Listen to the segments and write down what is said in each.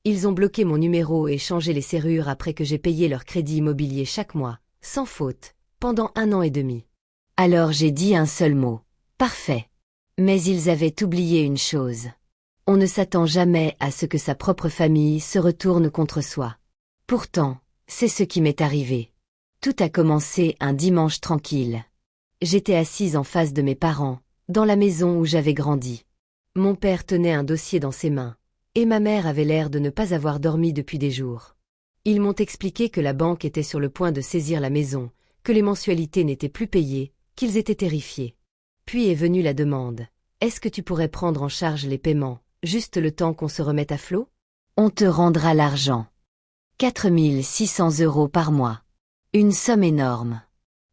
Ils ont bloqué mon numéro et changé les serrures après que j'ai payé leur crédit immobilier chaque mois, sans faute, pendant 1 an et demi. Alors j'ai dit un seul mot. Parfait. Mais ils avaient oublié une chose. On ne s'attend jamais à ce que sa propre famille se retourne contre soi. Pourtant, c'est ce qui m'est arrivé. Tout a commencé un dimanche tranquille. J'étais assise en face de mes parents, dans la maison où j'avais grandi. Mon père tenait un dossier dans ses mains, et ma mère avait l'air de ne pas avoir dormi depuis des jours. Ils m'ont expliqué que la banque était sur le point de saisir la maison, que les mensualités n'étaient plus payées, qu'ils étaient terrifiés. Puis est venue la demande. Est-ce que tu pourrais prendre en charge les paiements, juste le temps qu'on se remette à flot? On te rendra l'argent. 4 600 € par mois. Une somme énorme.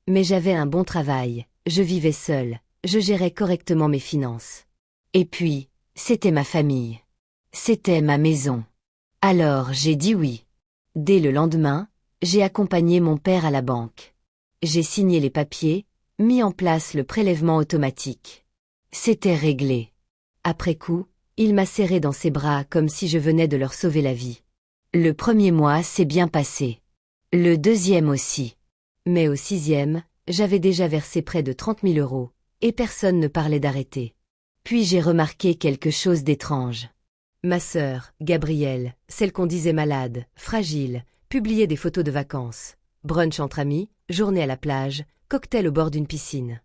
Mais j'avais un bon travail, je vivais seule, je gérais correctement mes finances. Et puis, c'était ma famille. C'était ma maison. Alors j'ai dit oui. Dès le lendemain, j'ai accompagné mon père à la banque. J'ai signé les papiers, mis en place le prélèvement automatique. C'était réglé. Après coup, il m'a serré dans ses bras comme si je venais de leur sauver la vie. Le premier mois s'est bien passé. Le deuxième aussi. Mais au 6e, j'avais déjà versé près de 30 000 €, et personne ne parlait d'arrêter. Puis j'ai remarqué quelque chose d'étrange. Ma sœur, Gabrielle, celle qu'on disait malade, fragile, publiait des photos de vacances. Brunch entre amis, journée à la plage, cocktail au bord d'une piscine.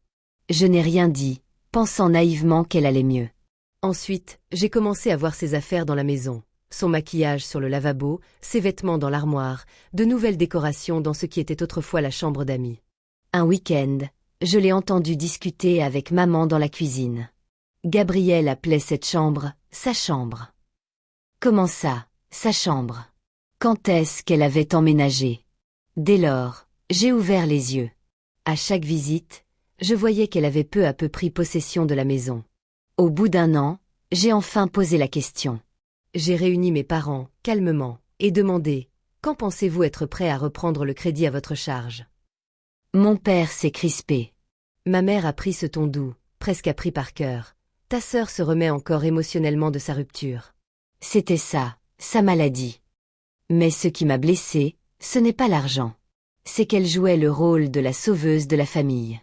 Je n'ai rien dit, pensant naïvement qu'elle allait mieux. Ensuite, j'ai commencé à voir ses affaires dans la maison. Son maquillage sur le lavabo, ses vêtements dans l'armoire, de nouvelles décorations dans ce qui était autrefois la chambre d'amis. Un week-end, je l'ai entendu discuter avec maman dans la cuisine. Gabrielle appelait cette chambre « sa chambre ». Comment ça, sa chambre? Quand est-ce qu'elle avait emménagé? Dès lors, j'ai ouvert les yeux. À chaque visite, je voyais qu'elle avait peu à peu pris possession de la maison. Au bout d'1 an, j'ai enfin posé la question. J'ai réuni mes parents, calmement, et demandé « Quand pensez-vous être prêt à reprendre le crédit à votre charge ?» Mon père s'est crispé. Ma mère a pris ce ton doux, presque appris par cœur. « Ta sœur se remet encore émotionnellement de sa rupture. » C'était ça, sa maladie. Mais ce qui m'a blessée, ce n'est pas l'argent. C'est qu'elle jouait le rôle de la sauveuse de la famille.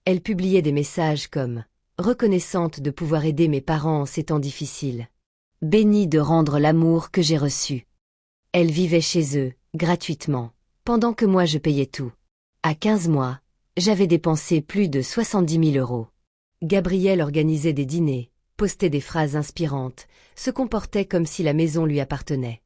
Elle publiait des messages comme « Reconnaissante de pouvoir aider mes parents en ces temps difficiles. Bénie de rendre l'amour que j'ai reçu. » Elle vivait chez eux, gratuitement, pendant que moi je payais tout. À 15 mois, j'avais dépensé plus de 70 000 €. Gabrielle organisait des dîners, postait des phrases inspirantes, se comportait comme si la maison lui appartenait.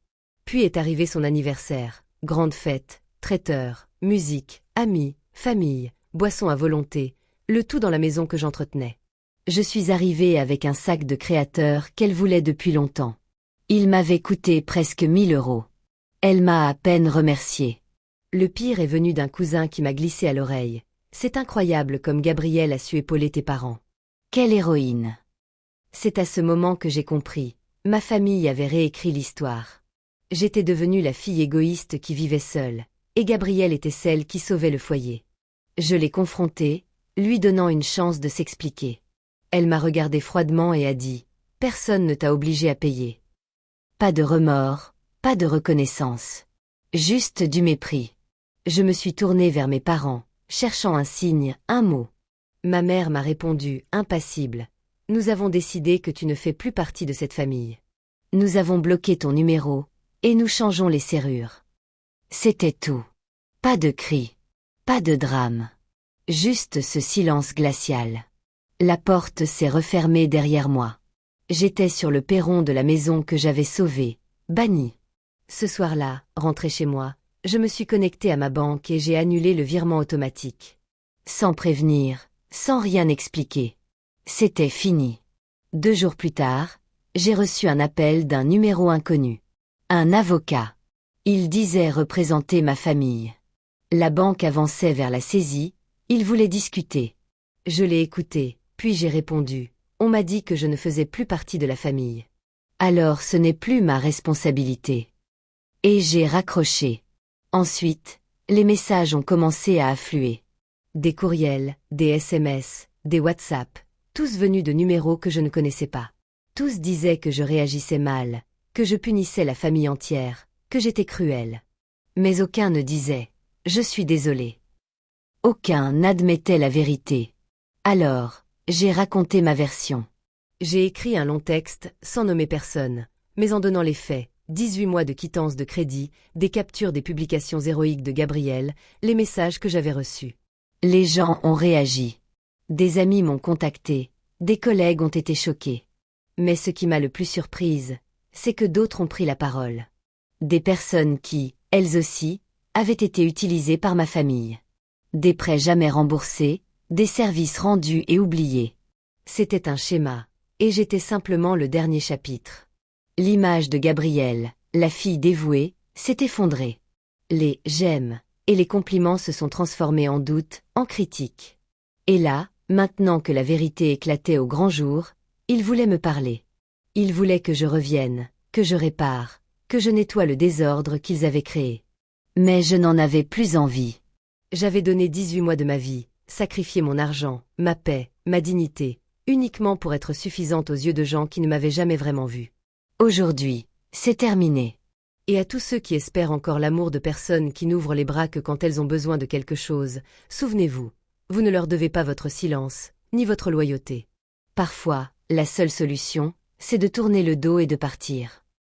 Puis est arrivé son anniversaire, grande fête, traiteur, musique, amis, famille, boissons à volonté, le tout dans la maison que j'entretenais. Je suis arrivée avec un sac de créateur qu'elle voulait depuis longtemps. Il m'avait coûté presque 1 000 €. Elle m'a à peine remercié. Le pire est venu d'un cousin qui m'a glissé à l'oreille. C'est incroyable comme Gabrielle a su épauler tes parents. Quelle héroïne! C'est à ce moment que j'ai compris. Ma famille avait réécrit l'histoire. J'étais devenue la fille égoïste qui vivait seule, et Gabrielle était celle qui sauvait le foyer. Je l'ai confrontée, lui donnant une chance de s'expliquer. Elle m'a regardé froidement et a dit « Personne ne t'a obligé à payer. » Pas de remords, pas de reconnaissance. Juste du mépris. Je me suis tournée vers mes parents, cherchant un signe, un mot. Ma mère m'a répondu, impassible. « Nous avons décidé que tu ne fais plus partie de cette famille. Nous avons bloqué ton numéro, et nous changeons les serrures. » C'était tout. Pas de cris, pas de drame. Juste ce silence glacial. La porte s'est refermée derrière moi. J'étais sur le perron de la maison que j'avais sauvée, bannie. Ce soir-là, rentrée chez moi, je me suis connectée à ma banque et j'ai annulé le virement automatique. Sans prévenir, sans rien expliquer. C'était fini. 2 jours plus tard, j'ai reçu un appel d'un numéro inconnu. Un avocat. Il disait représenter ma famille. La banque avançait vers la saisie, il voulait discuter. Je l'ai écouté, puis j'ai répondu. On m'a dit que je ne faisais plus partie de la famille. Alors ce n'est plus ma responsabilité. Et j'ai raccroché. Ensuite, les messages ont commencé à affluer. Des courriels, des SMS, des WhatsApp, tous venus de numéros que je ne connaissais pas. Tous disaient que je réagissais mal, que je punissais la famille entière, que j'étais cruel. Mais aucun ne disait « Je suis désolé ». Aucun n'admettait la vérité. Alors, j'ai raconté ma version. J'ai écrit un long texte, sans nommer personne, mais en donnant les faits, 18 mois de quittance de crédit, des captures des publications héroïques de Gabriel, les messages que j'avais reçus. Les gens ont réagi. Des amis m'ont contacté, des collègues ont été choqués. Mais ce qui m'a le plus surprise, c'est que d'autres ont pris la parole. Des personnes qui, elles aussi, avaient été utilisées par ma famille. Des prêts jamais remboursés, des services rendus et oubliés. C'était un schéma, et j'étais simplement le dernier chapitre. L'image de Gabrielle, la fille dévouée, s'est effondrée. Les « j'aime » et les compliments se sont transformés en doutes, en critiques. Et là, maintenant que la vérité éclatait au grand jour, ils voulaient me parler. Ils voulaient que je revienne, que je répare, que je nettoie le désordre qu'ils avaient créé. Mais je n'en avais plus envie. J'avais donné 18 mois de ma vie, sacrifié mon argent, ma paix, ma dignité, uniquement pour être suffisante aux yeux de gens qui ne m'avaient jamais vraiment vue. Aujourd'hui, c'est terminé. Et à tous ceux qui espèrent encore l'amour de personnes qui n'ouvrent les bras que quand elles ont besoin de quelque chose, souvenez-vous, vous ne leur devez pas votre silence, ni votre loyauté. Parfois, la seule solution, c'est de tourner le dos et de partir.